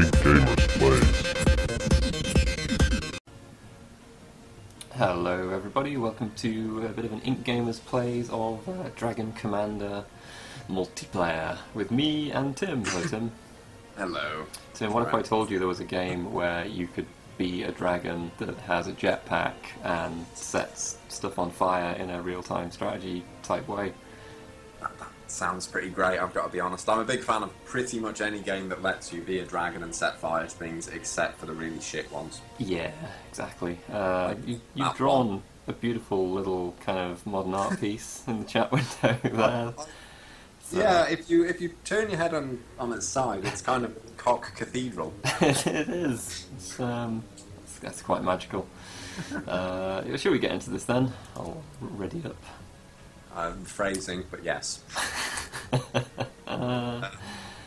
IncGamers plays. Hello everybody, welcome to a bit of an IncGamers plays of Dragon Commander multiplayer with me and Tim. Hello Tim. Hello. Tim, what if I told you there was a game where you could be a dragon that has a jetpack and sets stuff on fire in a real-time strategy type way? That sounds pretty great, I've got to be honest. I'm a big fan of pretty much any game that lets you be a dragon and set fire to things, except for the really shit ones. Yeah, exactly. You've drawn a beautiful little kind of modern art piece in the chat window there. So. Yeah, if you turn your head on its side, it's kind of cock cathedral. It is. That's quite magical. Shall we get into this then? I'll ready up. I'm phrasing, but yes.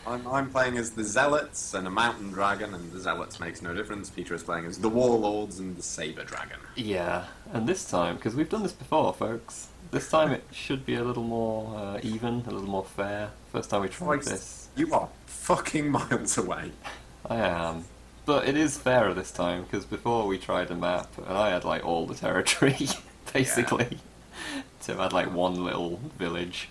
I'm playing as the Zealots and a mountain dragon, and the Zealots makes no difference. Peter is playing as the Warlords and the Saber Dragon. Yeah, and this time, because we've done this before, folks, this time it should be a little more even, a little more fair. First time we tried this. You are fucking miles away. I am. But it is fairer this time, because before we tried a map, and I had like all the territory, basically. Yeah. Tim had like one little village.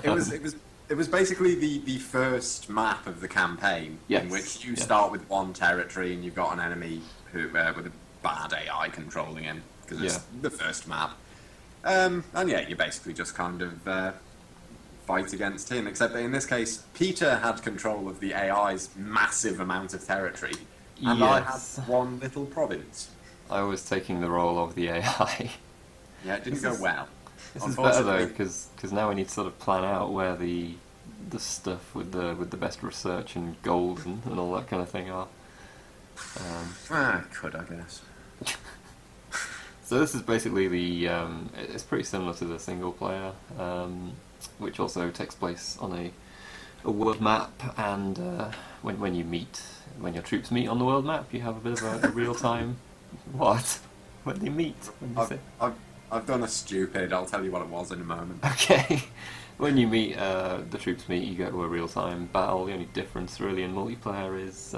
It was basically the first map of the campaign, yes. In which you start with one territory and you've got an enemy who with a bad AI controlling him, because it's the first map. And yeah, you basically just kind of fight against him, except that in this case, Peter had control of the AI's massive amount of territory, and I had one little province. I was taking the role of the AI. Yeah, it didn't go well. This is better though, because now we need to sort of plan out where the stuff with the best research and gold and all that kind of thing are. I guess. So this is basically it's pretty similar to the single player, which also takes place on a world map, and when your troops meet on the world map, you have a bit of a real time. What? When they meet? I've done a stupid. I'll tell you what it was in a moment. Okay. When you meet, the troops meet, you go to a real-time battle. The only difference really in multiplayer is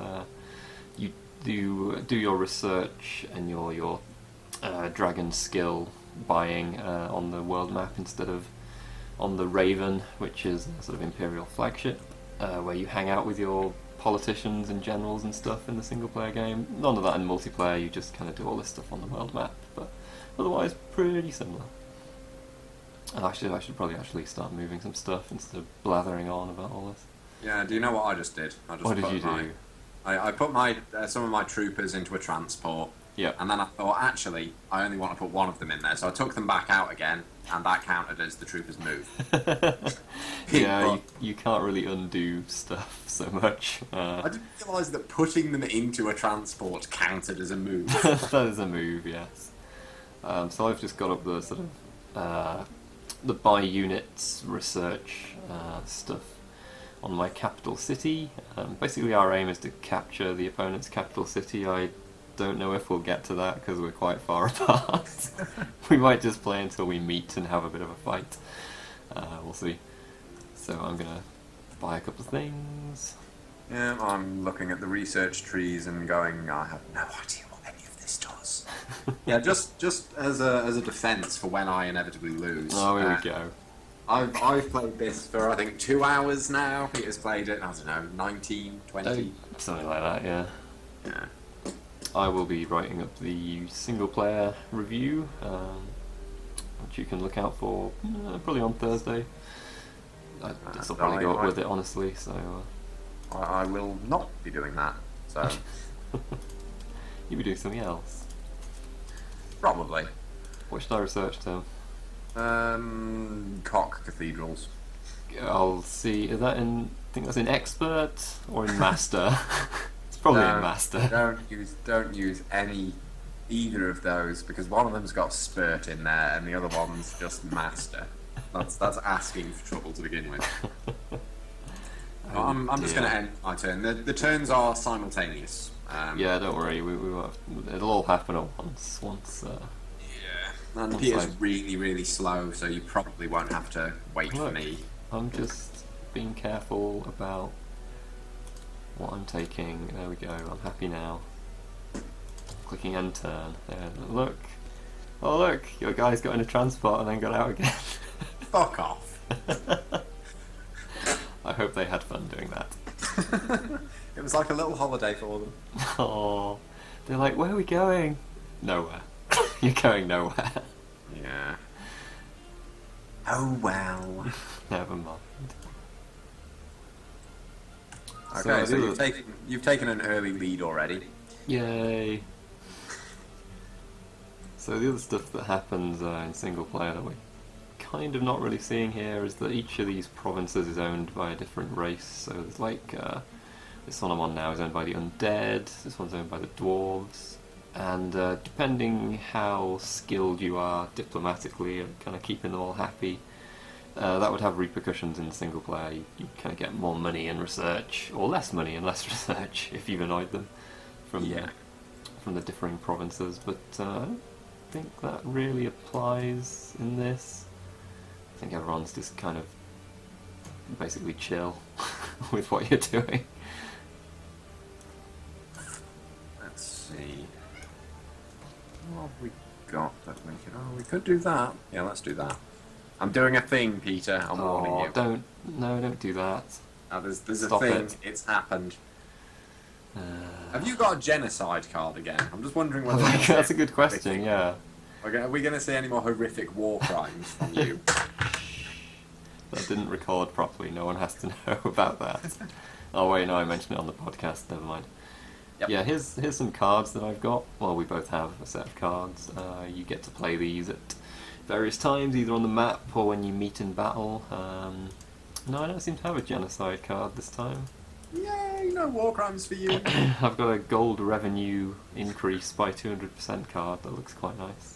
you do your research and your dragon skill buying on the world map instead of on the Raven, which is a sort of imperial flagship, where you hang out with your politicians and generals and stuff in the single-player game. None of that in multiplayer. You just kind of do all this stuff on the world map, but otherwise pretty similar. And I should probably actually start moving some stuff instead of blathering on about all this. Yeah, do you know what I just did? What did you do? I put some of my troopers into a transport. Yeah. And then I thought, actually, I only want to put one of them in there, so I took them back out again, and that counted as the troopers move. Yeah, you can't really undo stuff so much. I didn't realise that putting them into a transport counted as a move. That is a move, yes. So I've just got up the sort of the by units research stuff on my capital city. Basically our aim is to capture the opponent's capital city. I don't know if we'll get to that because we're quite far apart. We might just play until we meet and have a bit of a fight. We'll see. So I'm gonna buy a couple of things. Yeah, I'm looking at the research trees and going, I have no idea what any of this does. Yeah, just as a defence for when I inevitably lose. Oh, here we go. I've played this for I think 2 hours now. Peter's played it, I don't know, 19, 20. Something like that, yeah. Yeah. I will be writing up the single player review, which you can look out for probably on Thursday. This will probably go up with it, honestly. So I will not be doing that. So you'll be doing something else. Probably. What should I research, Tim? Cock cathedrals. I'll see. Is that in? I think that's in expert or in master. It's probably in master. Don't use either of those, because one of them's got spurt in there and the other one's just master. That's asking for trouble to begin with. I'm just going to end my turn. The turns are simultaneous. Yeah, don't worry. It'll all happen at once. Yeah, and Peter's really, really slow, so you probably won't have to wait for me. I'm just being careful about what I'm taking. There we go. I'm happy now. Clicking end turn. There, look. Oh look, your guy's got in a transport and then got out again. Fuck off. I hope they had fun doing that. It was like a little holiday for them. Oh, they're like, where are we going? Nowhere. You're going nowhere. Yeah. Oh well. Never mind. Okay, so you've taken an early lead already. Yay. So the other stuff that happens in single player that we're kind of not really seeing here is that each of these provinces is owned by a different race. So there's like, this one I'm on now is owned by the undead, this one's owned by the dwarves, and depending how skilled you are diplomatically and kind of keeping them all happy, that would have repercussions in single player. You kind of get more money and research, or less money and less research if you've annoyed them from the differing provinces, but I don't think that really applies in this. I think everyone's just kind of basically chill with what you're doing. Let's see. What have we got that we can... Oh, we could do that. Yeah, let's do that. I'm doing a thing, Peter. I'm warning you. Don't do that. There's Stop a thing. it. It's happened. Have you got a genocide card again? I'm just wondering whether... That's a good question, yeah. Okay, are we going to see any more horrific war crimes from you? That didn't record properly, no one has to know about that. Oh wait, no, I mentioned it on the podcast, never mind. Yep. Yeah, here's some cards that I've got. Well, we both have a set of cards. You get to play these at various times, either on the map or when you meet in battle. No, I don't seem to have a genocide card this time. Yay, no war crimes for you. I've got a gold revenue increase by 200% card that looks quite nice.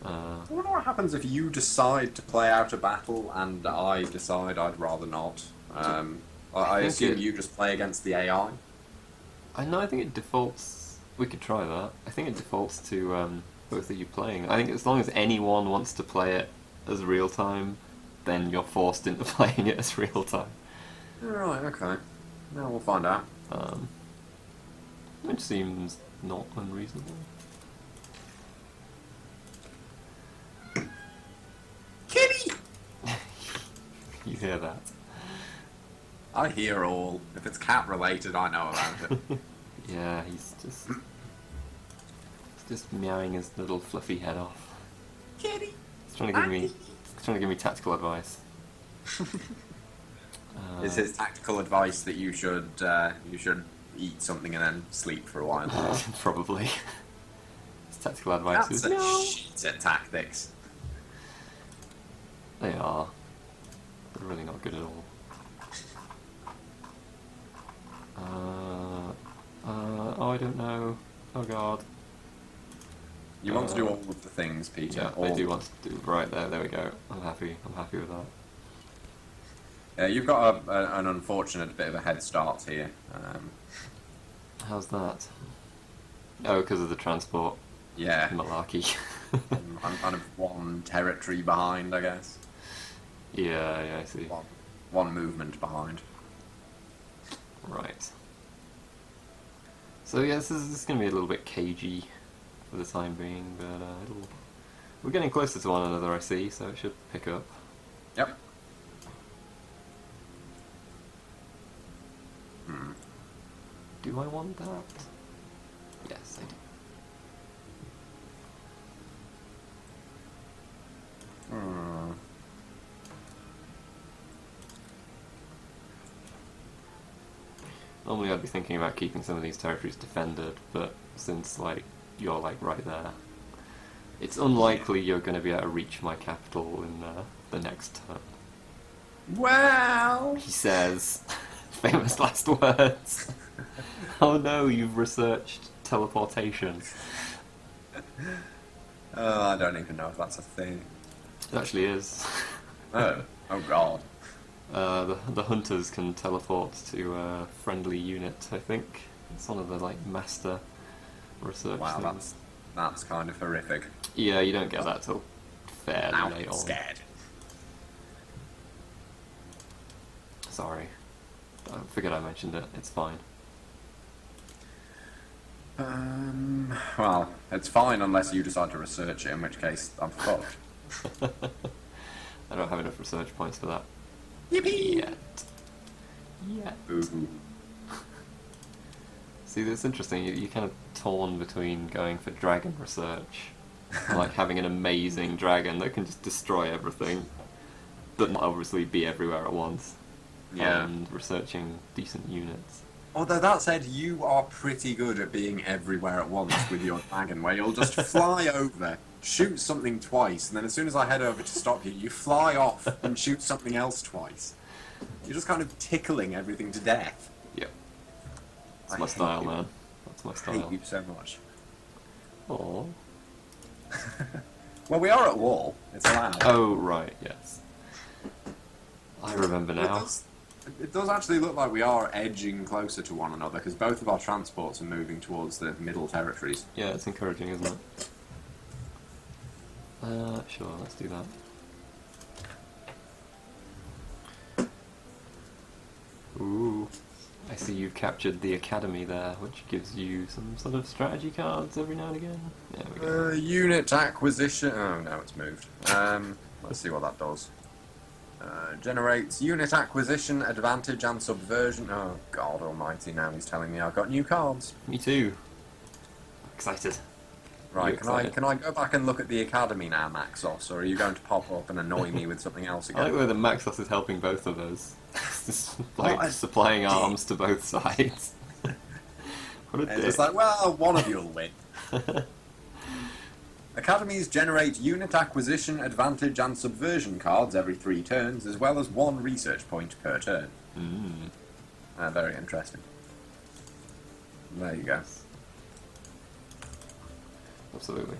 I wonder what happens if you decide to play out a battle and I decide I'd rather not. I assume you just play against the AI. I think it defaults... We could try that. I think it defaults to both of you playing. I think as long as anyone wants to play it as real time, then you're forced into playing it as real time. Right, okay. Now we'll find out. Which seems not unreasonable. Kitty! You hear that? I hear all. If it's cat related, I know about it. Yeah, he's just meowing his little fluffy head off. Kitty! He's trying to give me tactical advice. Is his tactical advice that you should eat something and then sleep for a while? Probably. His tactical advice is no. Shit at tactics. They are. They're really not good at all. Oh, I don't know. Oh god. You want to do all of the things, Peter. Yeah, I do want to do. Right there. There we go. I'm happy with that. Yeah, you've got an unfortunate bit of a head start here. How's that? Oh, because of the transport. Yeah. Malarkey. I'm kind of one territory behind, I guess. Yeah, I see. One movement behind. Right. So yeah, this is going to be a little bit cagey for the time being, but we're getting closer to one another, I see, so it should pick up. Yep. Do I want that? Yes, I do. Normally I'd be thinking about keeping some of these territories defended, but since you're right there, it's unlikely you're going to be able to reach my capital in the next turn. Well, he says, famous last words. Oh no, you've researched teleportation. I don't even know if that's a thing. It actually is. Oh god. The hunters can teleport to a friendly unit, I think. It's one of the master research things. That's kind of horrific. Yeah, you don't get that till fairly late on. Scared. Sorry. I figured I mentioned it. It's fine. Well, it's fine unless you decide to research it, in which case I'm fucked. I don't have enough research points for that. Yippee! Yet. Ooh. See, that's interesting. You're kind of torn between going for dragon research, like having an amazing dragon that can just destroy everything, but not obviously be everywhere at once, Yeah. and researching decent units. Although that said, you are pretty good at being everywhere at once with your dragon, where you'll just fly over, shoot something twice, and then as soon as I head over to stop you, you fly off and shoot something else twice. You're just kind of tickling everything to death. Yep. That's I my hate style, you. man. That's my I style. hate you so much. Aww. Well, we are at wall. It's allowed. Oh, right, yes. I remember now. It does actually look like we are edging closer to one another, because both of our transports are moving towards the middle territories. Yeah, it's encouraging, isn't it? Sure, let's do that. Ooh. I see you've captured the academy there, which gives you some sort of strategy cards every now and again. There we go. Unit acquisition. Oh no, it's moved. Let's see what that does. Generates unit acquisition, advantage, and subversion. Oh God Almighty! Now he's telling me I've got new cards. Me too. Excited. Right? You Can I excited? go back and look at the academy now, Maxos, or are you going to pop up and annoy me with something else I like again? the way the Maxos is helping both of us. Just like What a supplying dick. arms to both sides. What a It's dick. just like, well, one of you'll win. Academies generate unit acquisition, advantage, and subversion cards every 3 turns, as well as 1 research point per turn. Very interesting. There you go. Absolutely.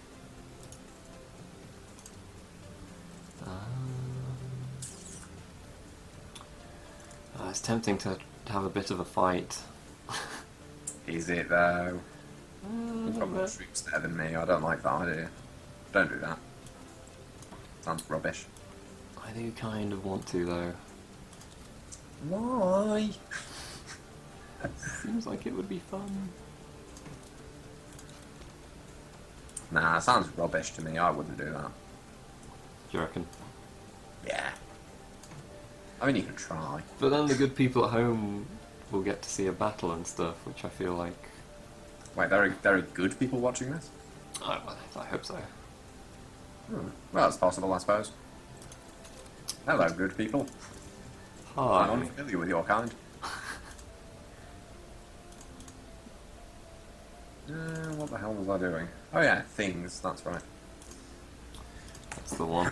It's tempting to have a bit of a fight. Is it though? You've got more troops there than me. I don't like that idea. Don't do that. Sounds rubbish. I do kind of want to, though. Why? Seems like it would be fun. Nah, sounds rubbish to me. I wouldn't do that. Do you reckon? Yeah. I mean, you can try. But then the good people at home will get to see a battle and stuff, which I feel like... Wait, there are good people watching this? I hope so. Well, it's possible, I suppose. Hello, good people. Hi. I'm unfamiliar with your kind. What the hell was I doing? Oh yeah, things, that's right. That's the one.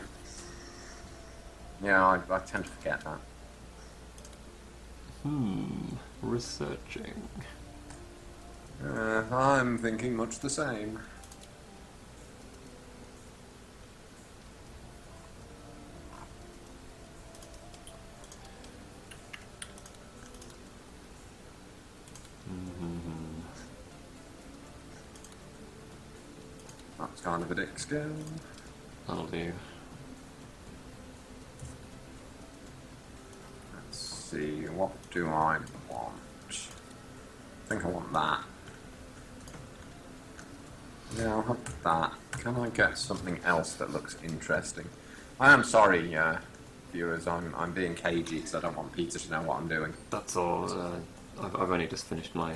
Yeah, I tend to forget that. Researching. I'm thinking much the same. That's kind of a dick skill. That'll do. Let's see, what do I want? I think I want that. Yeah, I'll have that. Can I get something else that looks interesting? I am sorry, viewers, I'm being cagey because I don't want Peter to know what I'm doing. That's all. I've only just finished my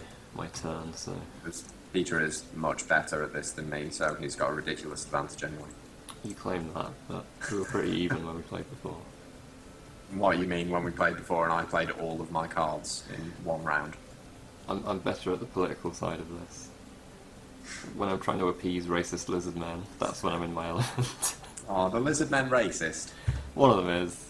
turn, so... Because Peter is much better at this than me, so he's got a ridiculous advantage anyway. You claim that, but we were pretty even when we played before. What you mean when we played before and I played all of my cards in one round? I'm better at the political side of this. When I'm trying to appease racist lizard men, that's when I'm in my element. Oh, the lizard men racist. One of them is.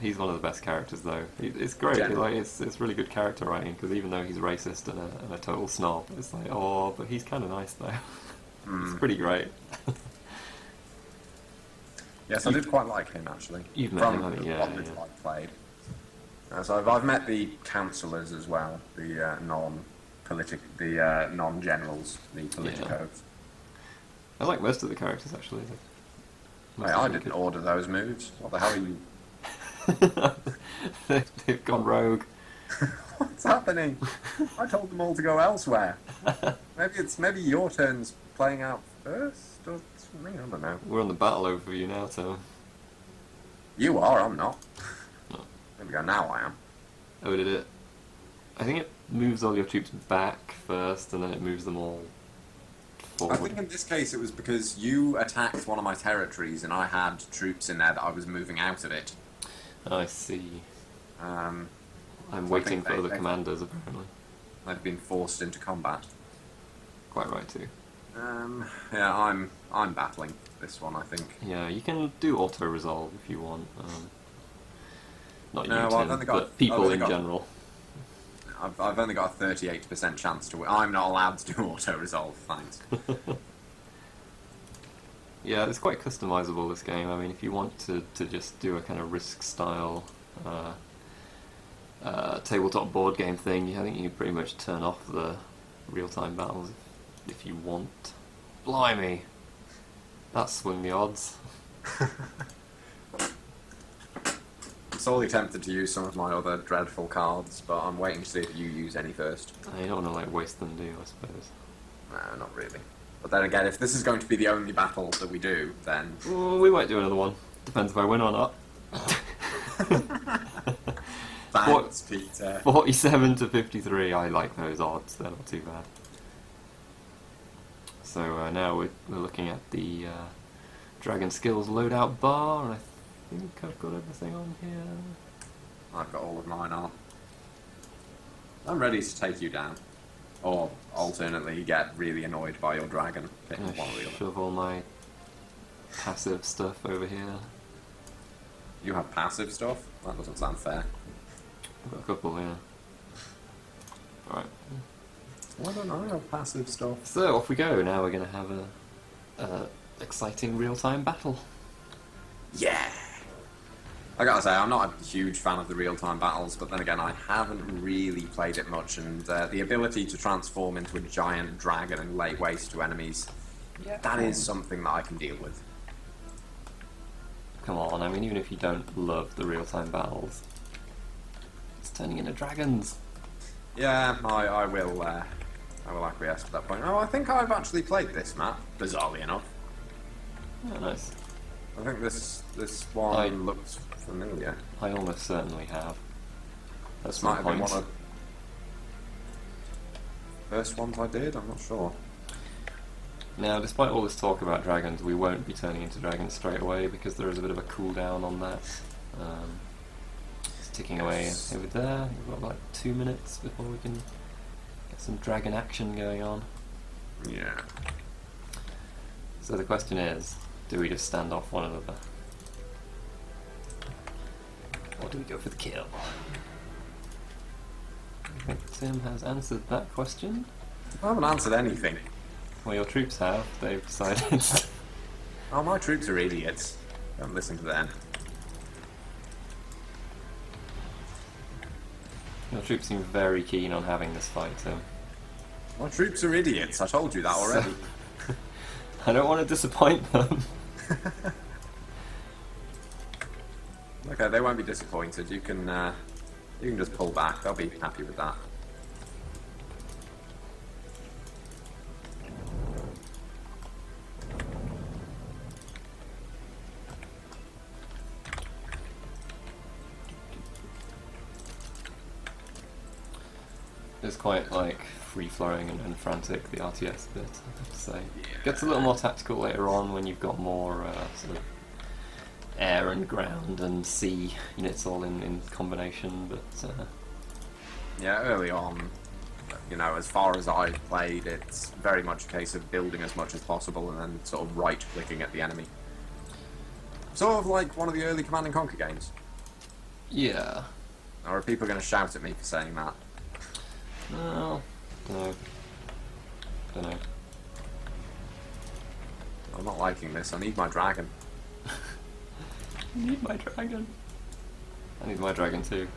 He's one of the best characters, though. It's great. Generally. It's really good character writing, because even though he's racist and a total snob, it's like, oh, but he's kind of nice, though. It's pretty great. Yes, I did quite like him actually. You've met him, haven't you? What Yeah, we've yeah. played. So I've met the councillors as well, the non-generals, the politicos. I like most of the characters, actually. Wait, I didn't order those moves. What the hell are you? They've gone rogue. What's happening? I told them all to go elsewhere. Maybe your turn's playing out first or something. I don't know. We're on the battle overview now, Tom. You are. I'm not. No. There we go. Now I am. Oh, did it? I think it moves all your troops back first, and then it moves them all forward. I think in this case it was because you attacked one of my territories, and I had troops in there that I was moving out of it. I see. Um, I'm so waiting for other commanders, apparently. I've been forced into combat. Quite right, too. Yeah, I'm battling this one, I think. Yeah, you can do auto-resolve if you want. Not No, you, well, Tim, but people in general. I've only got a 38% chance to win. I'm not allowed to do auto-resolve, thanks. Yeah, it's quite customizable, this game. I mean, if you want to just do a kind of risk-style tabletop board game thing, I think you can pretty much turn off the real-time battles if you want. Blimey! That swung the odds. I'm sorely tempted to use some of my other dreadful cards, but I'm waiting to see if you use any first. You don't want to like waste them, do you, I suppose? No, not really. But then again, if this is going to be the only battle that we do, then... We might do another one. Depends if I win or not. Thanks, Peter. 47 to 53, I like those odds, they're not too bad. So now we're looking at the Dragon Skills loadout bar, and I think I've got everything on here. I've got all of mine on. I'm ready to take you down. Or, alternately, get really annoyed by your dragon. I'm gonna shove all my passive stuff over here. You have passive stuff? That doesn't sound fair. I've got a couple here. Alright. Why don't I have passive stuff? So, off we go. Now we're going to have a exciting real-time battle. Yeah! I gotta say, I'm not a huge fan of the real-time battles, but then again, I haven't really played it much, and the ability to transform into a giant dragon and lay waste to enemies, that is something that I can deal with. Come on, I mean, even if you don't love the real-time battles, it's turning into dragons. Yeah, I will acquiesce to that point. Oh, I think I've actually played this map, bizarrely enough. Oh, nice. I think this one looks familiar. I almost certainly have. This might have been one of the first ones I did, I'm not sure. Now, despite all this talk about dragons, we won't be turning into dragons straight away because there is a bit of a cooldown on that. It's ticking away over there. We've got like 2 minutes before we can get some dragon action going on. Yeah. So the question is, do we just stand off one another? Or do we go for the kill? I think Tim has answered that question. I haven't answered anything. Well, your troops have. They've decided. Oh, my troops are idiots. Don't listen to them. Your troops seem very keen on having this fight, Tim. My troops are idiots. I told you that already. I don't want to disappoint them. Okay, they won't be disappointed. You can just pull back. They'll be happy with that. It's quite like free-flowing and frantic, the RTS bit, I have to say. Yeah. Gets a little more tactical later on when you've got more sort of air and ground and sea units all in combination, but... Yeah, early on, you know, as far as I've played, it's very much a case of building as much as possible and then sort of right-clicking at the enemy. Sort of like one of the early Command & Conquer games. Yeah. Or are people going to shout at me for saying that? No. No. Don't know. I'm not liking this. I need my dragon. I need my dragon. I need my dragon too.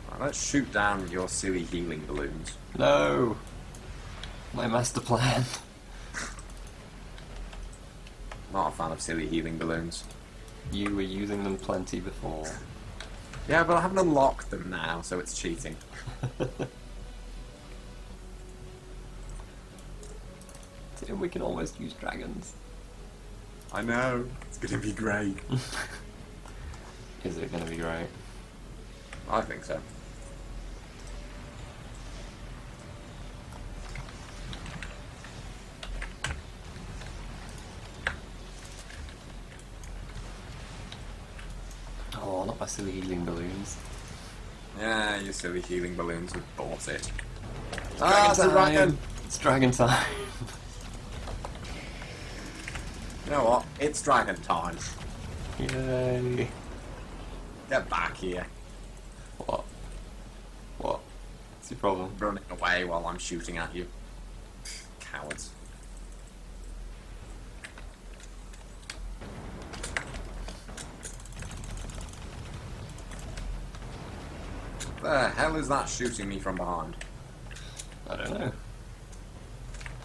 Right, let's shoot down your silly healing balloons. No! My master plan. Not a fan of silly healing balloons. You were using them plenty before. Yeah, but I haven't unlocked them now, so it's cheating. Tim, we can almost use dragons. I know. It's going to be great. Is it going to be great? I think so. Oh, not my silly healing balloons. Yeah, you silly healing balloons have bought it. Ah, Dragon time! It's dragon time. You know what? It's dragon time. Yay. Get back here. What? What? What's your problem? Running away while I'm shooting at you. Cowards. The hell is that shooting me from behind? I don't know.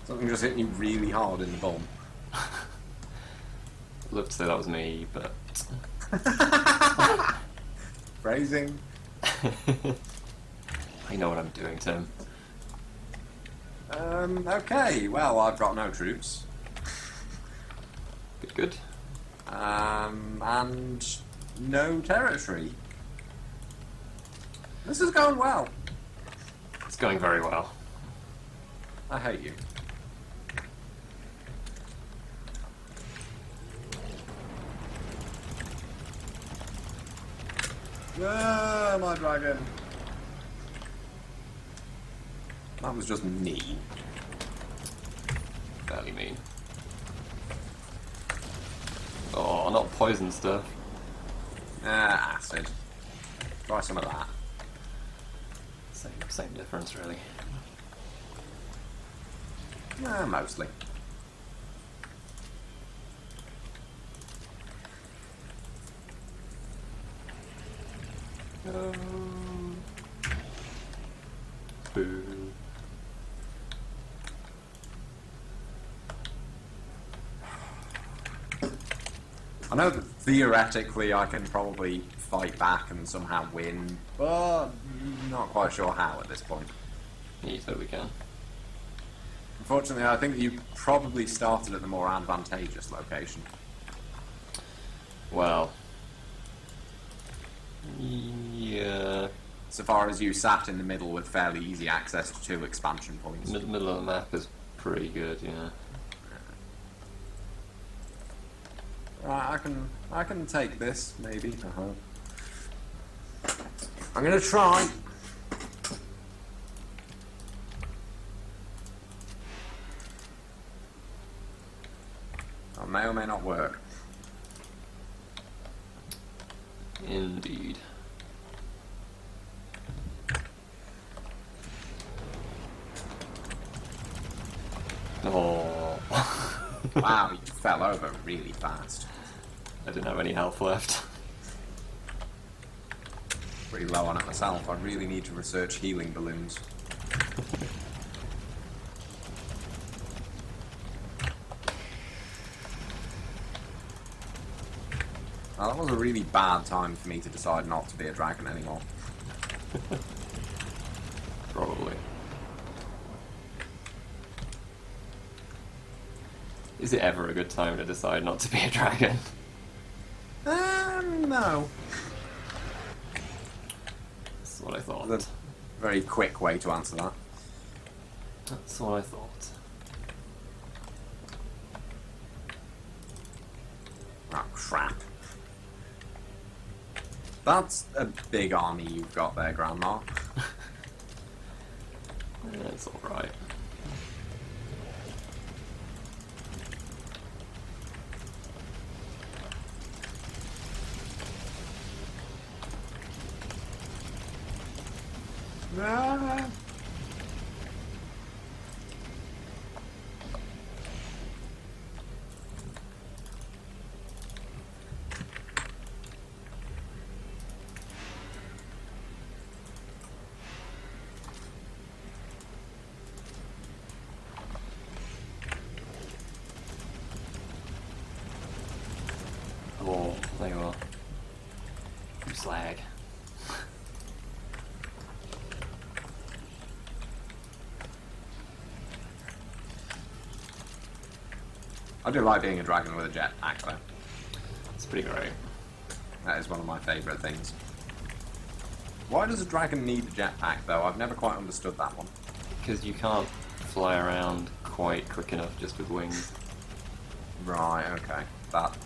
Something just hit me really hard in the bum. I'd love to say that was me, but... Phrasing. I know what I'm doing, Tim. Okay, well, I've got no troops. Good, good. And no territory. This is going well. It's going very well. I hate you. Ah, my dragon. That was just mean. Fairly mean. Oh, not poison stuff. Ah, acid. Try some of that. Same difference, really. Mostly. Boo. I know that theoretically I can probably fight back and somehow win, but not quite sure how at this point. You totally can. Unfortunately, I think you probably started at the more advantageous location. Well... yeah... So far as you sat in the middle with fairly easy access to 2 expansion points. Middle of the map is pretty good, yeah. Right, I can take this, maybe. I'm gonna try. It may or may not work. Indeed. Oh. Wow, you fell over really fast. I didn't have any health left. Pretty low on it myself. I really need to research healing balloons. Well, that was a really bad time for me to decide not to be a dragon anymore. Probably. Is it ever a good time to decide not to be a dragon? No. That's what I thought. That's a very quick way to answer that. That's what I thought. Oh, crap. That's a big army you've got there, Grandma. Yeah, it's alright. Ah. Oh, they slag. I do like being a dragon with a jetpack, though. It's pretty great. That is one of my favourite things. Why does a dragon need a jetpack, though? I've never quite understood that one. Because you can't fly around quite quick enough just with wings. Right, okay. That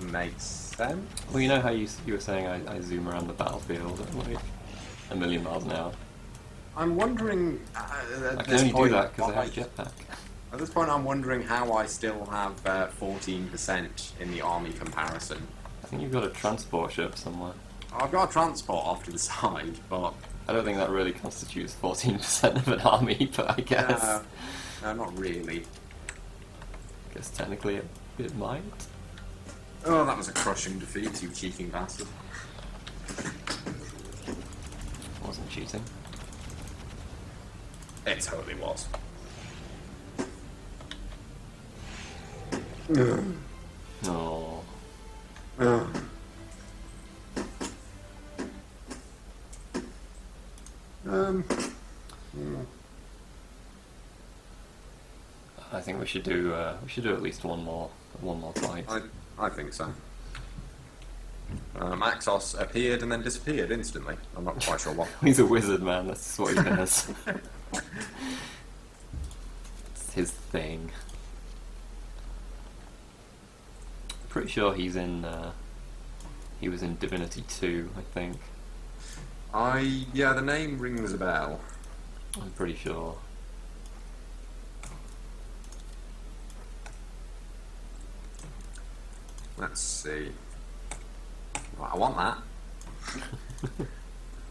makes sense. Well, you know how you were saying I zoom around the battlefield at like 1,000,000 miles an hour? I'm wondering... I can only do that because I have a jetpack. At this point, I'm wondering how I still have 14% in the army comparison. I think you've got a transport ship somewhere. I've got a transport off to the side, but... I don't think that really constitutes 14% of an army, but I guess... No, not really. I guess technically it might. Oh, that was a crushing defeat, you cheeking bastard. Wasn't cheating. It totally was. Oh. I think we should do at least one more fight. I think so. Axos appeared and then disappeared instantly. I'm not quite sure what. He's a wizard, man. That's what he does. It's his thing. Pretty sure he was in Divinity 2, I think. Yeah, the name rings a bell. I'm pretty sure. Let's see. Well, I want that.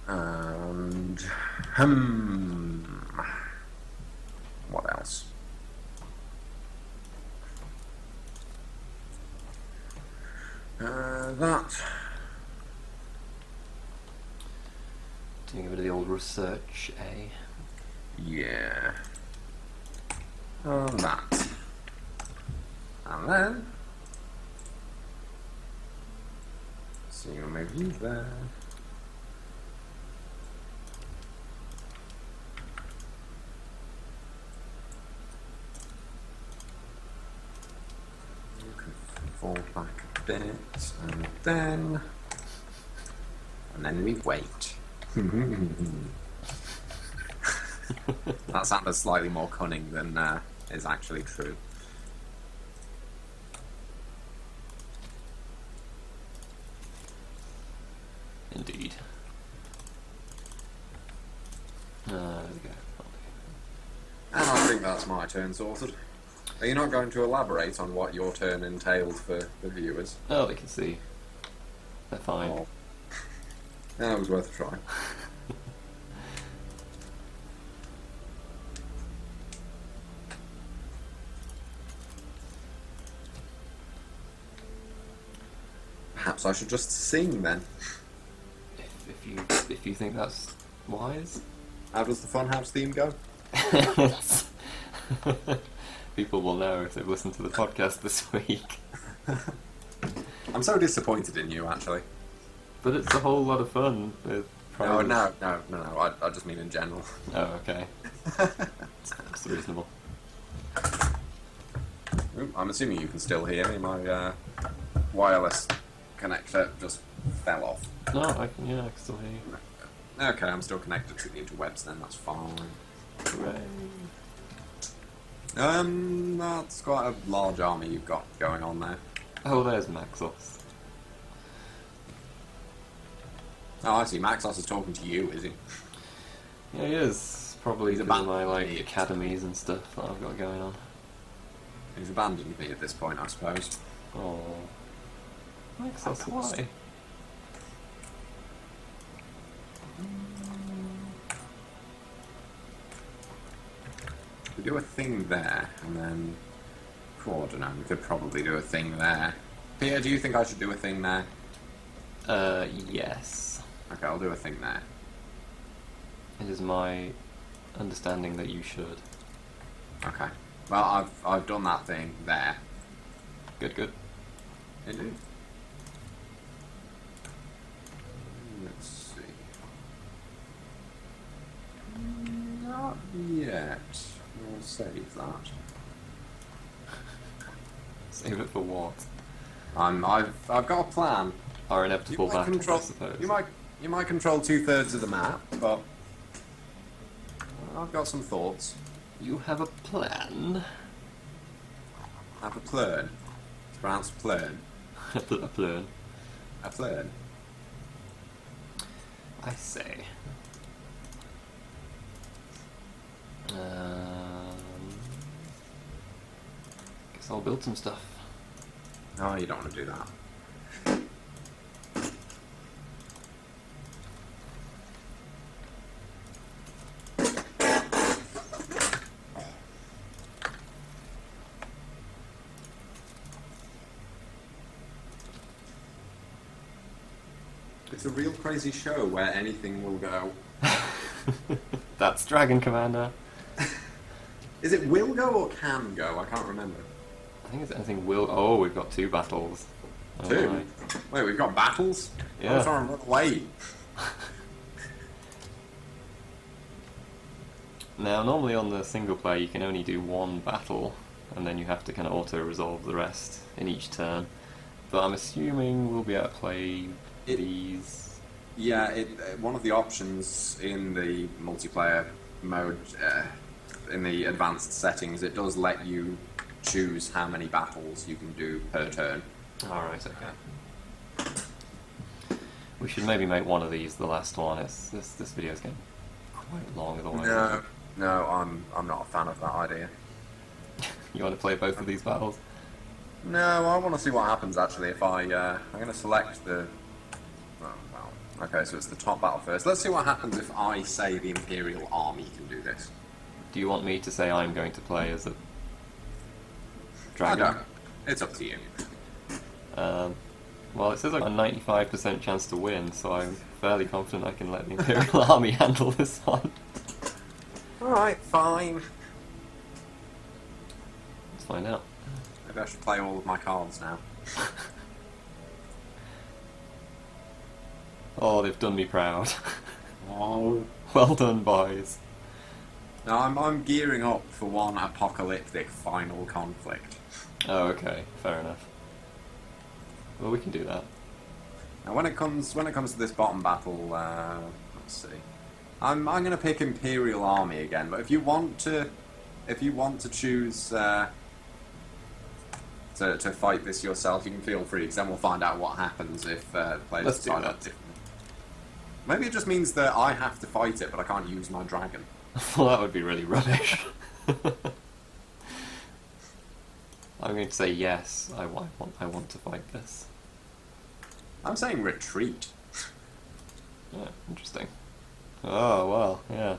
And what else? That. Doing a bit of the old research, eh? Yeah. That. And then. So you'll move you there. You can fall back a bit, and then we wait. That sounded slightly more cunning than is actually true. Indeed. There we go. And I think that's my turn sorted. Are you not going to elaborate on what your turn entailed for the viewers? Oh, they can see. They're fine. Oh. That was worth a try. Perhaps I should just sing then. If you think that's wise. How does the Funhouse theme go? People will know if they've listened to the podcast this week. I'm so disappointed in you, actually. But it's a whole lot of fun. With No. I just mean in general. Oh, okay. It's reasonable. Ooh, I'm assuming you can still hear me. My wireless connector just fell off. No, I can still hear you. Okay, I'm still connected to the interwebs then, that's fine. Hooray. That's quite a large army you've got going on there. Oh, there's Maxos. Oh, I see. Maxos is talking to you, is he? Yeah, he is. Probably He's because of my abandoned me. academies and stuff that I've got going on. He's abandoned me at this point, I suppose. Oh, Maxos, why? We do a thing there, and then... Oh, I don't know, we could probably do a thing there. Pierre, do you think I should do a thing there? Yes. Okay, I'll do a thing there. It is my understanding that you should. Okay. Well, I've done that thing there. Good. Indeed. save that. Save it for what? I've got a plan. Our inevitable battles, I suppose. You might control 2/3 of the map, but I've got some thoughts. You have a plan? I have a plan. It's pronounced plan. A plan. A plan. I say. Guess I'll build some stuff. No, you don't want to do that. It's a real crazy show where anything will go. That's Dragon Commander. Is it will go or can go? I can't remember. I think it's anything will. Oh, we've got 2 battles. Oh, 2? my. Wait, we've got battles? Yeah. I'm trying to run away. Now, normally on the single player you can only do 1 battle, and then you have to kind of auto-resolve the rest in each turn. But I'm assuming we'll be able to play these. Yeah, one of the options in the multiplayer mode, in the advanced settings, it does let you choose how many battles you can do per turn. Alright, okay. We should maybe make one of these the last one. This video's getting quite long otherwise. No, I'm not a fan of that idea. You want to play both of these battles? No, I want to see what happens actually if I'm going to select the... Okay, so it's the top battle first. Let's see what happens if I say the Imperial Army can do this. Do you want me to say I'm going to play as a dragon? I don't. It's up to you. Well, it says I've got a 95% chance to win, so I'm fairly confident I can let the Imperial Army handle this one. Alright, fine. Let's find out. Maybe I should play all of my cards now. Oh, they've done me proud. Oh. Well done, boys. No, I'm gearing up for one apocalyptic final conflict. Oh, okay, fair enough. Well, we can do that. Now, when it comes to this bottom battle, let's see. I'm going to pick Imperial Army again, but if you want to choose to fight this yourself, you can feel free, because then we'll find out what happens if players Let's do decide that. differently. Maybe it just means that I have to fight it, but I can't use my dragon. Well, that would be really rubbish. I'm going to say yes. I want to fight this. I'm saying retreat. Yeah, interesting. Oh well, yeah.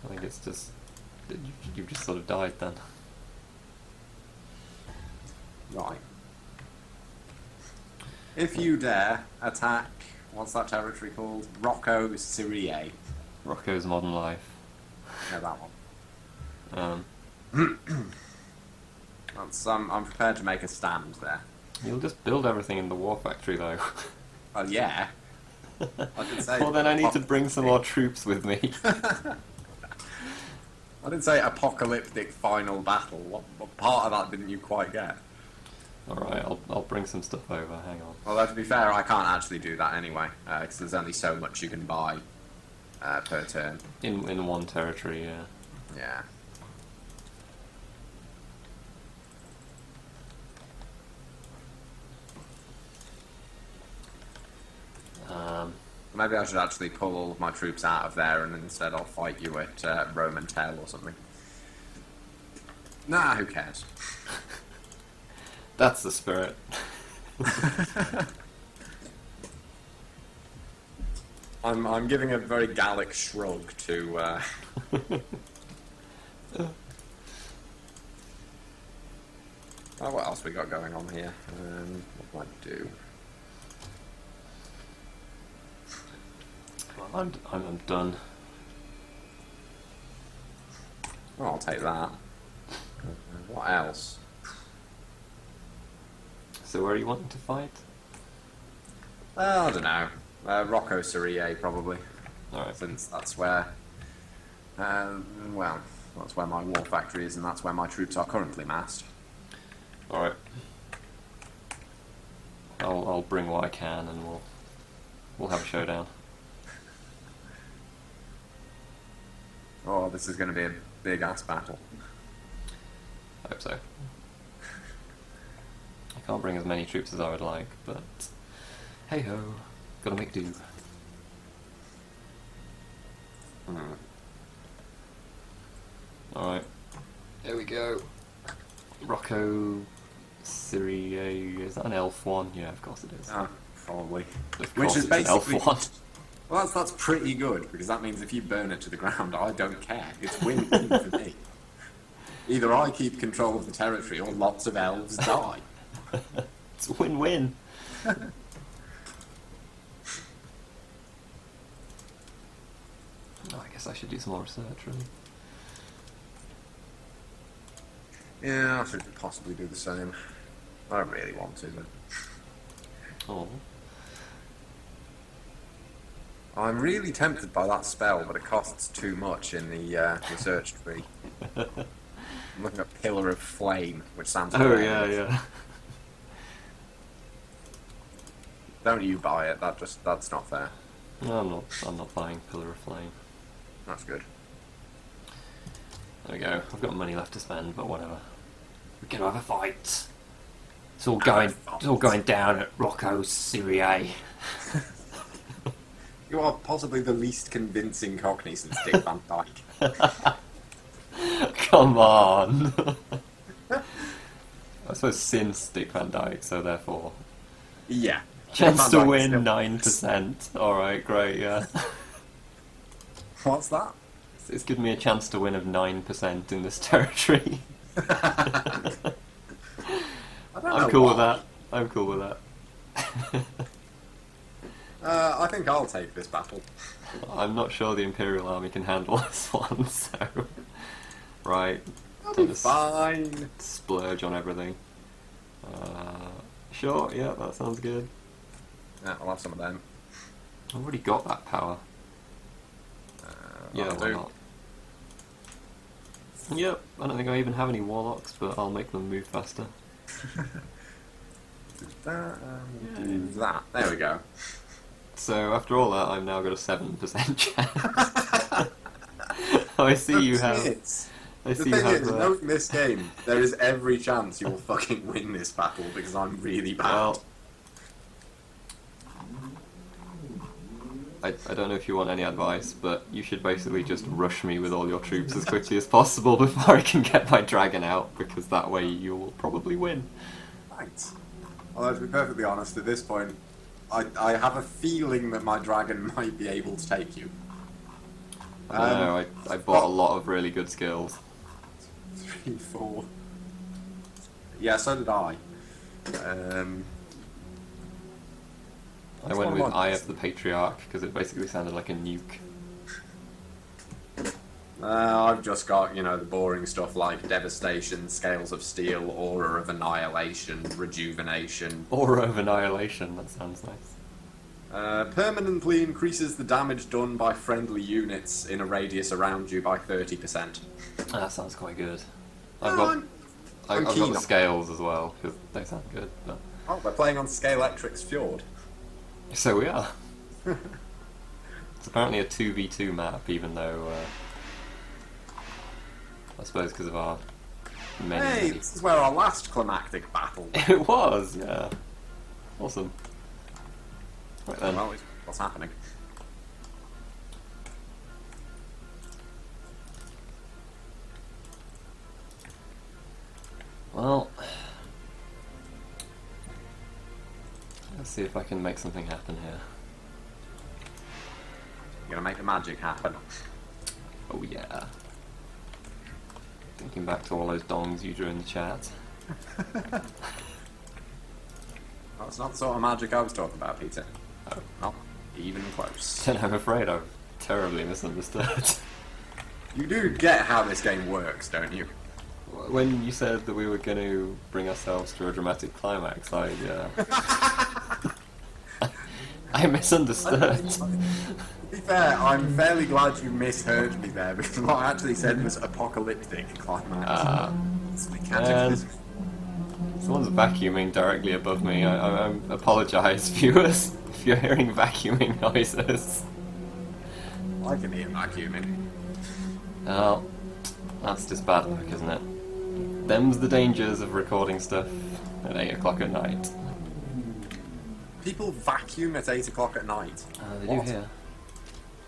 I think it's just you've just sort of died then. Right. If you dare attack, what's that territory called? Rocco Syrie. Rocco's Modern Life. Yeah, that one. I'm prepared to make a stand there. You'll just build everything in the War Factory, though. Well, yeah. I did say. Well, then I need to bring some more troops with me. I didn't say apocalyptic final battle. What part of that didn't you quite get? Alright, I'll bring some stuff over, hang on. Although, to be fair, I can't actually do that anyway, because there's only so much you can buy per turn. In one territory, yeah. Yeah. Maybe I should actually pull all of my troops out of there, and instead I'll fight you at Roman Tell or something. Nah, who cares? That's the spirit. I'm giving a very Gallic shrug to. Oh, what else we got going on here? What might I do? Well, I'm done. Oh, I'll take that. What else? So where are you wanting to fight? I don't know. Rocco Syrie, probably. Alright. Since that's where... well, That's where my war factory is, and that's where my troops are currently massed. Alright. I'll bring what I can and we'll have a showdown. Oh, this is going to be a big ass battle. I hope so. I can't bring as many troops as I would like, but hey ho, gotta make do. Alright, here we go. Rocco Syria, is that an elf one? Yeah, of course it is. Probably. Of Which course is it's an elf basically... one. Well, that's pretty good, because that means if you burn it to the ground, I don't care. It's win-win for me. Either I keep control of the territory, or lots of elves die. It's a win-win. Oh, I guess I should do some more research, really. Yeah, I should possibly do the same. I don't really want to, but... Oh. I'm really tempted by that spell, but it costs too much in the research tree. I'm looking at Pillar of Flame, which sounds... Oh, yeah. Don't you buy it, that's not fair. No, I'm not buying Pillar of Flame. That's good. There we go. I've got money left to spend, but whatever. We're gonna have a fight. It's all going down at Rocco Syria. You are possibly the least convincing Cockney since Dick Van Dyke. Come on. I suppose since Dick Van Dyke, so therefore. Yeah. Chance to win 9%. Alright, great, yeah. What's that? It's given me a chance to win of 9% in this territory. I'm cool with that. I'm cool with that. I think I'll take this battle. I'm not sure the Imperial Army can handle this one, so... Right. That'll be fine. Splurge on everything. Sure, yeah, that sounds good. Yeah, I'll have some of them. I've already got that power. Yeah, why not? Yep, I don't think I even have any warlocks, but I'll make them move faster. Do that and do that. There we go. So after all that, I've now got a 7% chance. I see you have. I see you have. Knowing this game, there is every chance you'll fucking win this battle because I'm really bad. Well, I don't know if you want any advice, but you should basically just rush me with all your troops as quickly as possible before I can get my dragon out, because that way you will probably win. Thanks. Although, to be perfectly honest, at this point, I have a feeling that my dragon might be able to take you. I don't know, I bought a lot of really good skills. 3, 4... Yeah, so did I. I went with Eye of the Patriarch because it basically sounded like a nuke. I've just got, you know, the boring stuff like Devastation, Scales of Steel, Aura of Annihilation, Rejuvenation. Aura of Annihilation, that sounds nice. Permanently increases the damage done by friendly units in a radius around you by 30%. That sounds quite good. I've got the scales as well, because they sound good. But... Oh, we're playing on Scalextric's Fjord. So we are. It's apparently a 2v2 map, even though, I suppose because of our many... This is where our last climactic battle was. It was, yeah. Awesome. Right then. Well, what's happening? Well... Let's see if I can make something happen here. You're gonna make the magic happen. Oh yeah. Thinking back to all those dongs you drew in the chat. That's not the sort of magic I was talking about, Peter. Oh, not even close. Then I'm afraid I've terribly misunderstood. You do get how this game works, don't you? When you said that we were going to bring ourselves to a dramatic climax, I I misunderstood. To be fair, I'm fairly glad you misheard me there, because what I actually said was apocalyptic climax. So we can't man. exist. Someone's vacuuming directly above me. I apologise, viewers, if you're hearing vacuuming noises. I can hear vacuuming. Well, that's just bad luck, isn't it? Them's the dangers of recording stuff at 8 o'clock at night. People vacuum at 8 o'clock at night. They What? do here.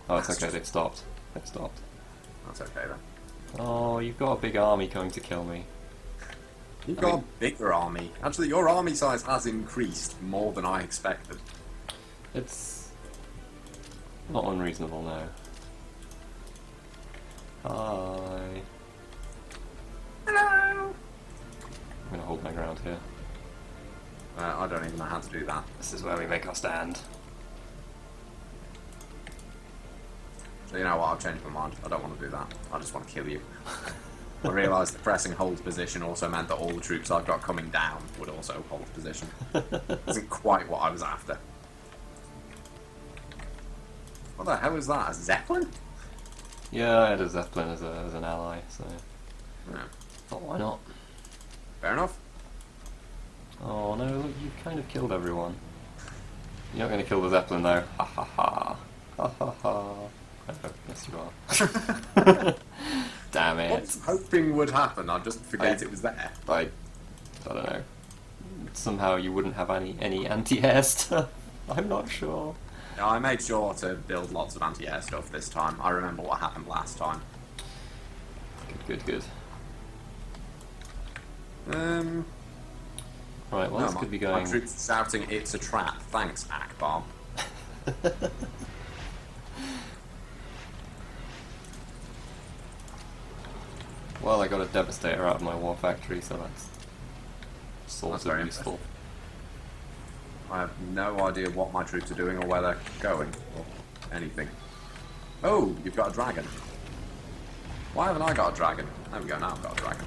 Oh, it's okay, they've stopped. They've stopped. That's okay then. Oh, you've got a big army coming to kill me. You've got a bigger army. Actually, your army size has increased more than I expected. It's not unreasonable now. Hi. Hello! I'm gonna hold my ground here. I don't even know how to do that. This is where we make our stand. So you know what, I've changed my mind. I don't want to do that. I just want to kill you. I realised the pressing hold position also meant that all the troops I've got coming down would also hold position. Isn't quite what I was after. What the hell is that? A Zeppelin? Yeah, I had a Zeppelin as an ally, so No. thought why not? Fair enough. Oh no, look, you kind of killed everyone. You're not going to kill the Zeppelin though. Ha ha ha. Ha ha ha. Oh, yes you are. Damn What I it. was hoping would happen, I just forget it was there. I don't know. Somehow you wouldn't have any anti-air stuff. I'm not sure. No, I made sure to build lots of anti-air stuff this time. I remember what happened last time. Good. Right, well, this could be going. My troops shouting, "It's a trap." Thanks, Akbar. Well, I got a Devastator out of my war factory, so that's sort That's of very useful. I have no idea what my troops are doing or where they're going, or anything. Oh, you've got a dragon. Why haven't I got a dragon? There we go, now I've got a dragon.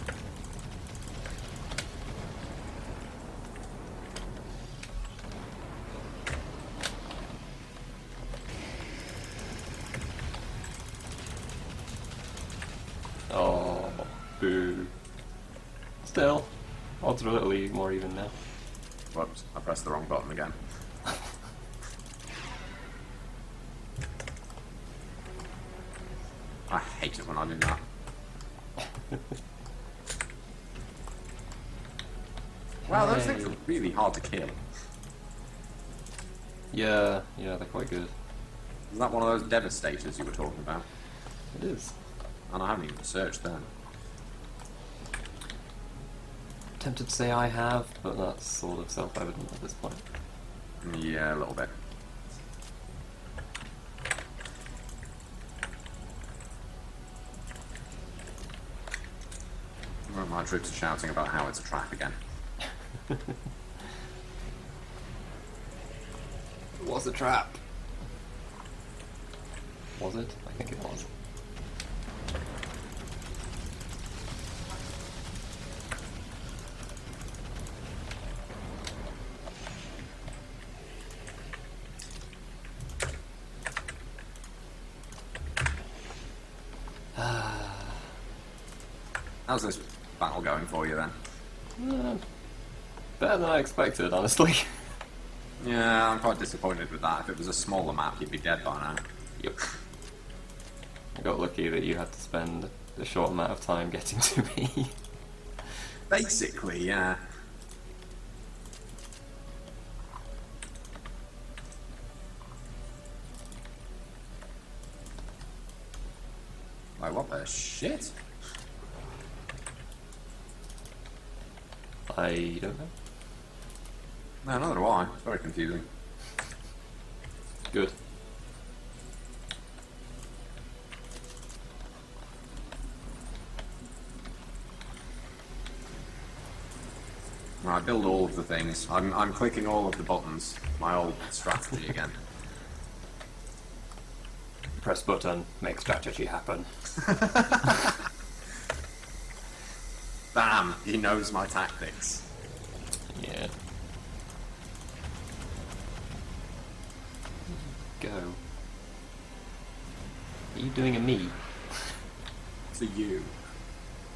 Oh, boo. Still, odds are a little more even now. Whoops, I pressed the wrong button again. I hate it when I do that. Wow, those things are really hard to kill. Yeah, they're quite good. Is that one of those devastators you were talking about? It is. And I haven't even searched them. Tempted to say I have, but that's sort of self-evident at this point. Yeah, a little bit. Well, my troops are shouting about how it's a trap again. It was a trap. Was it? I think it was. How's this battle going for you then? Better than I expected, honestly. Yeah, I'm quite disappointed with that. If it was a smaller map, you'd be dead by now. Yep. I got lucky that you had to spend a short amount of time getting to me. Basically, yeah. Like, what the shit? I don't know. No, neither do I. It's very confusing. Good. Right, build all of the things. I'm clicking all of the buttons. My old strategy again. Press button, make strategy happen. Bam! He knows my tactics. Yeah. go. Are you doing a me? To you.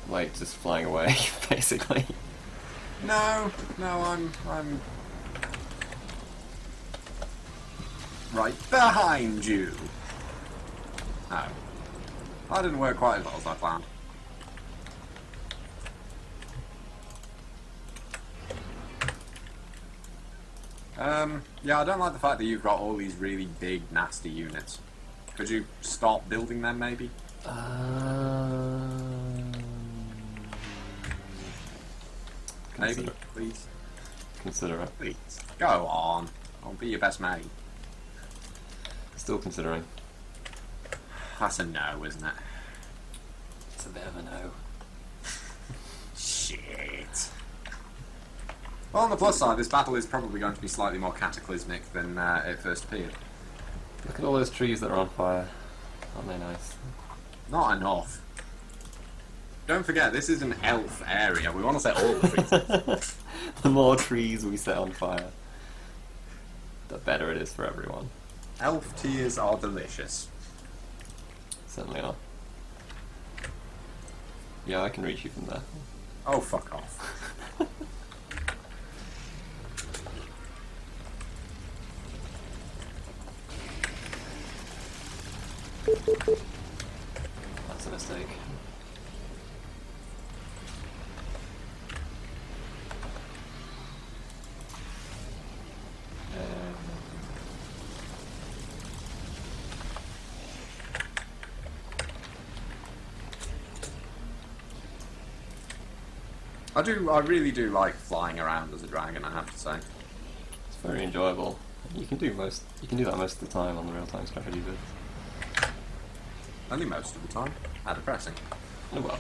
Like, just flying away, basically. No, I'm right behind you. Oh. That didn't work quite as well as I planned. Yeah, I don't like the fact that you've got all these really big, nasty units. Could you stop building them, maybe? Maybe, please. Consider it. Please. Go on. I'll be your best mate. Still considering. That's a no, isn't it? It's a bit of a no. Shit. Well, on the plus side, this battle is probably going to be slightly more cataclysmic than it first appeared. Look at all those trees that are on fire. Aren't they nice? Not enough. Don't forget, this is an elf area. We want to set all the trees. The more trees we set on fire, the better it is for everyone. Elf tears are delicious. Certainly are. Yeah, I can reach you from there. Oh, fuck off. That's a mistake. I really do like flying around as a dragon, I have to say. It's very enjoyable. You can do that most of the time on the real-time strategy bits. Only most of the time. How depressing. Oh well.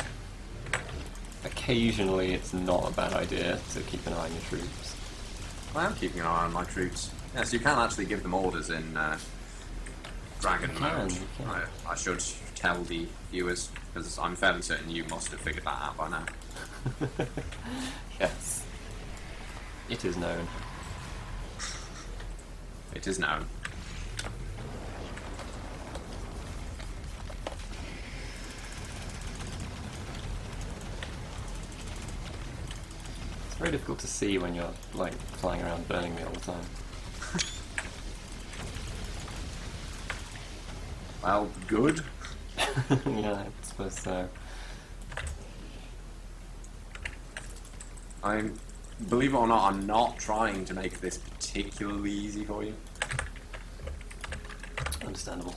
Occasionally it's not a bad idea to keep an eye on your troops. I am keeping an eye on my troops. Yes, you can actually give them orders in dragon mode. I should tell the viewers, because I'm fairly certain you must have figured that out by now. Yes. It is known. It is known. It's very difficult to see when you're, like, flying around burning me all the time. Well, good. Yeah, I suppose so. Believe it or not, I'm not trying to make this particularly easy for you. Understandable.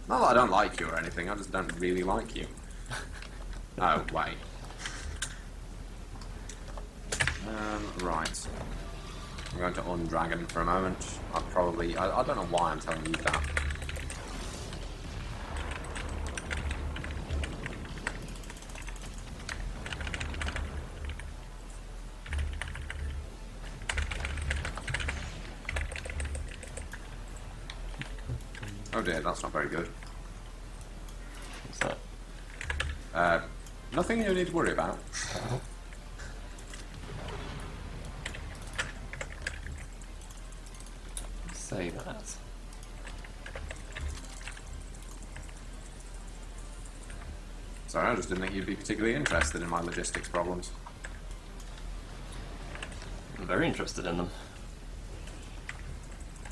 Not that I don't like you or anything, I just don't really like you. Oh, wait. Right. I'm going to undragon for a moment. I don't know why I'm telling you that. Oh dear, that's not very good. What's that? Nothing you need to worry about. Say that. Sorry, I just didn't think you'd be particularly interested in my logistics problems. I'm very interested in them.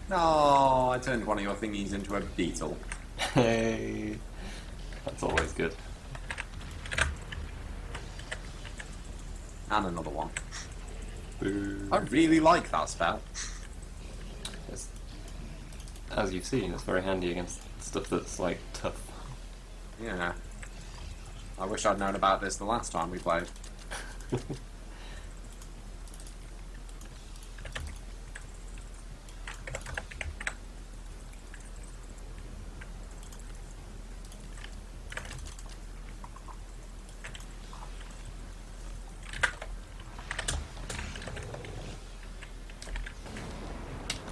No, I turned one of your thingies into a beetle. Hey, that's always good. And another one. Boo. I really like that spell. It's, as you've seen, it's very handy against stuff that's, like, tough. Yeah. I wish I'd known about this the last time we played.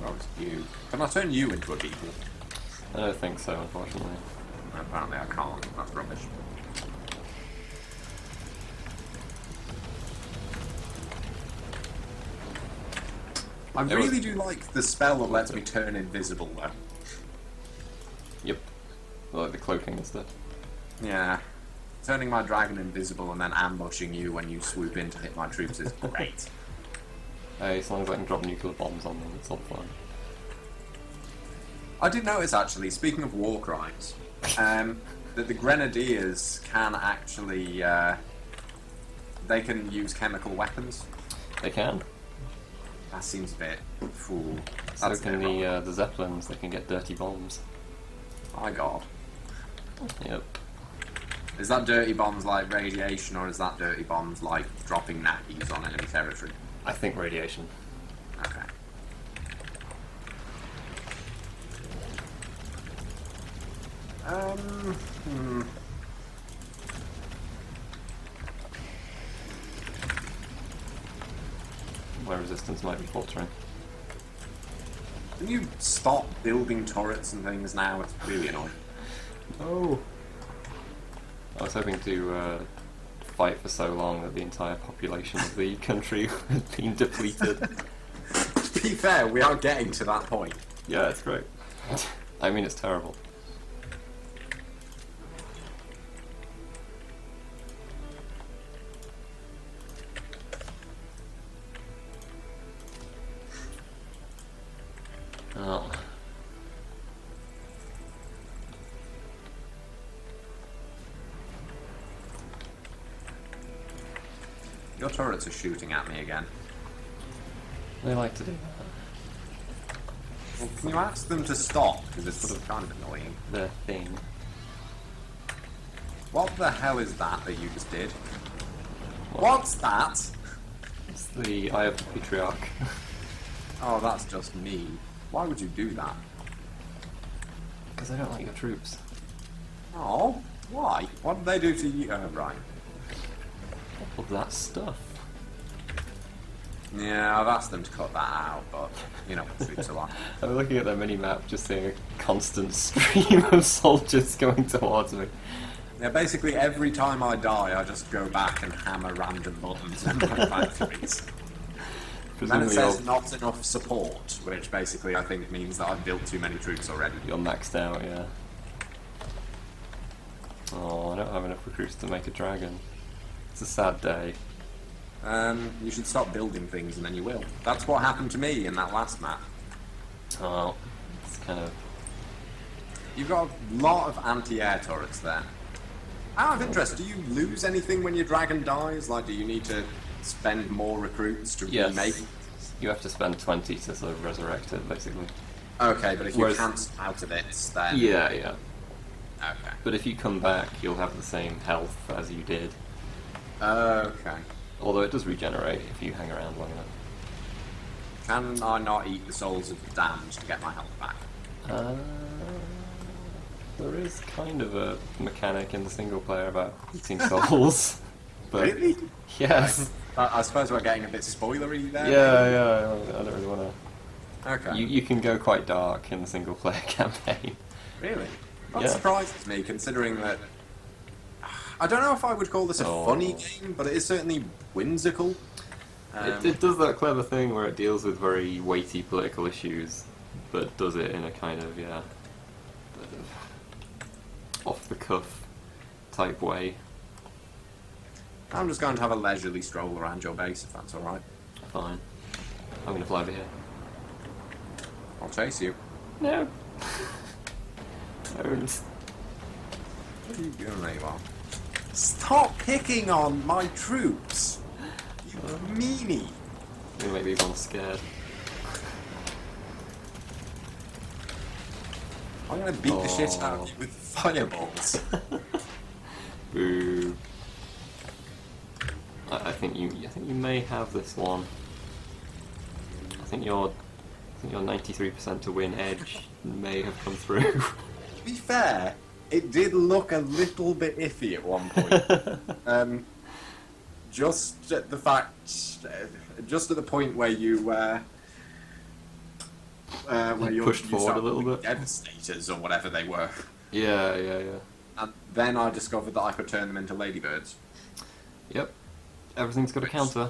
Oh, it's you. Can I turn you into a beetle? I don't think so, unfortunately. Apparently I can't. That's rubbish. I really do like the spell that lets me turn invisible, though. Yep. Like the cloaking and stuff. Yeah. Turning my dragon invisible and then ambushing you when you swoop in to hit my troops is great. Hey, as long as I can drop nuclear bombs on them, it's all fine. I did notice, actually, speaking of war crimes, that the Grenadiers can actually... they can use chemical weapons. They can. That seems a bit... Ooh, So can the Zeppelins, they can get dirty bombs. My god. Yep. Is that dirty bombs like radiation, or is that dirty bombs like dropping nappies on enemy territory? I think radiation. Okay. My resistance might be faltering. Can you stop building turrets and things now? It's really annoying. Oh. I was hoping to fight for so long that the entire population of the country had been depleted. To be fair, we are getting to that point. Yeah, it's great. I mean, it's terrible. Oh. Your turrets are shooting at me again. They like to do that. Well, can you ask them to stop? Because it's sort of kind of annoying. Their thing. What the hell is that you just did? What's that? It's the Eye of the Patriarch. Oh, that's just me. Why would you do that? Because I don't like your troops. Oh, why? What did they do to you? Oh, right. All that stuff. Yeah, I've asked them to cut that out, but you know what troops are like. I'm looking at their mini-map, just seeing a constant stream of soldiers going towards me. Yeah, basically every time I die, I just go back and hammer random buttons in my factories. And then it says not enough support, which basically I think means that I've built too many troops already. You're maxed out, yeah. Oh, I don't have enough recruits to make a dragon. It's a sad day. You should stop building things and then you will. That's what happened to me in that last map. Oh, it's kind of... You've got a lot of anti-air turrets there. Out of interest, do you lose anything when your dragon dies? Like, do you need to spend more recruits to remake? You have to spend 20 to sort of resurrect it, basically. Okay, but if you cancel out of it, then... Yeah, yeah. Okay. But if you come back, you'll have the same health as you did. Okay. Although it does regenerate if you hang around long enough. Can I not eat the souls of the damned to get my health back? There is kind of a mechanic in the single player about eating souls. But Really? yes. I suppose we're getting a bit spoilery there. Yeah, I don't really want to... Okay. You can go quite dark in the single player campaign. Really? That Yeah. surprises me, considering that... I don't know if I would call this a funny game, but it is certainly whimsical. It does that clever thing where it deals with very weighty political issues, but does it in a kind of, off-the-cuff type way. I'm just going to have a leisurely stroll around your base, if that's alright. Fine. I'm gonna fly over here. I'll chase you. No. Don't. What are you doing, there you are? Stop picking on my troops! You meanie! You make me one scared. I'm gonna beat the shit out of you with fireballs. Boo. I think you may have this one. I think your 93% to win edge may have come through. To be fair, it did look a little bit iffy at one point. Just at the fact, just at the point where you pushed forward a little bit. Devastators or whatever they were. Yeah. And then I discovered that I could turn them into ladybirds. Yep. Everything's got a counter.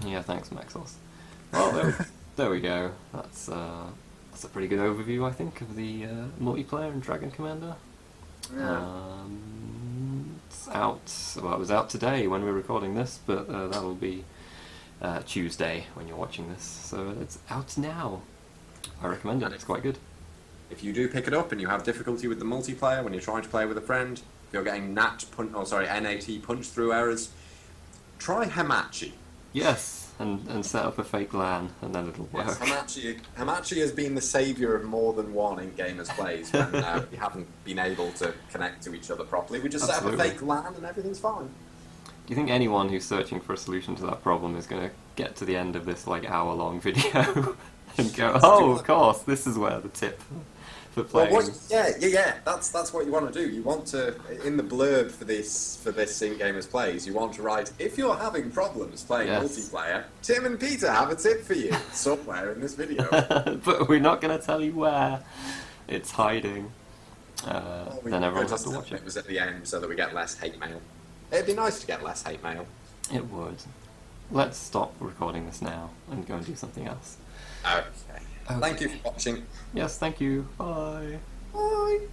Yeah, thanks, Maxos. Well, there we go. That's a pretty good overview, I think, of the multiplayer in Dragon Commander. Yeah. It's out. Well, it was out today when we're recording this, but that'll be Tuesday when you're watching this. So it's out now. I recommend it. It's quite good. If you do pick it up and you have difficulty with the multiplayer when you're trying to play with a friend, if you're getting NAT punch through errors, try Hamachi. Yes, and set up a fake LAN, and then it'll work. Yes, Hamachi has been the saviour of more than one IncGamers plays when we haven't been able to connect to each other properly. We just Absolutely. set up a fake LAN and everything's fine. Do you think anyone who's searching for a solution to that problem is going to get to the end of this like hour-long video and go, "Oh, of course, this is where the tip for playing." Well, yeah. That's what you want to do. You want to, in the blurb for this IncGamers Plays, you want to write, "If you're having problems playing multiplayer, Tim and Peter have a tip for you," somewhere in this video. But we're not going to tell you where it's hiding. Then everyone has to watch it. It was at the end so that we get less hate mail. It'd be nice to get less hate mail. It would. Let's stop recording this now and go and do something else. Okay. Thank you for watching. Yes, thank you. Bye. Bye.